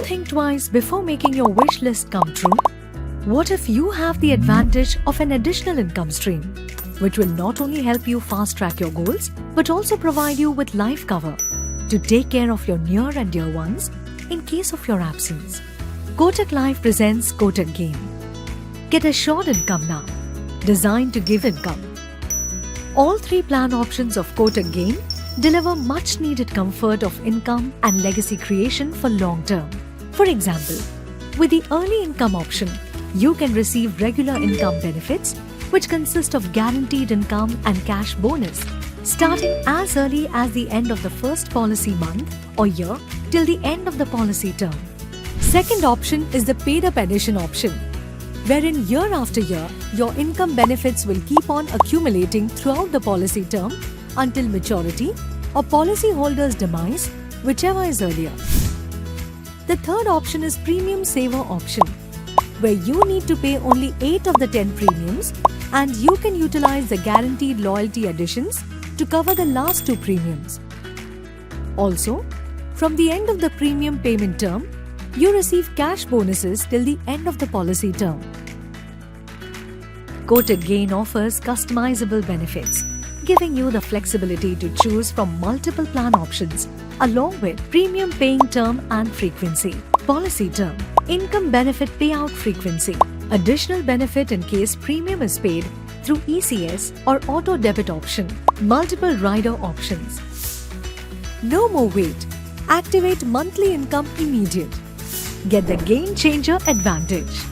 think twice before making your wish list come true? What if you have the advantage of an additional income stream, which will not only help you fast-track your goals, but also provide you with life cover to take care of your near and dear ones in case of your absence? Kotak Life presents Kotak Gain. Get assured income now, designed to give income. All three plan options of Kotak Gain deliver much needed comfort of income and legacy creation for long term. For example, with the early income option, you can receive regular income benefits which consist of guaranteed income and cash bonus starting as early as the end of the first policy month or year till the end of the policy term. Second option is the paid up addition option, wherein year after year your income benefits will keep on accumulating throughout the policy term until maturity or policyholder's demise, whichever is earlier. The third option is premium saver option, where you need to pay only 8 of the 10 premiums and you can utilize the guaranteed loyalty additions to cover the last 2 premiums. Also, from the end of the premium payment term, you receive cash bonuses till the end of the policy term. Kotak Gain offers customizable benefits, giving you the flexibility to choose from multiple plan options, along with premium paying term and frequency, policy term, income benefit payout frequency, additional benefit in case premium is paid through ECS or auto debit option, multiple rider options. No more wait. Activate monthly income immediate. Get the game changer advantage.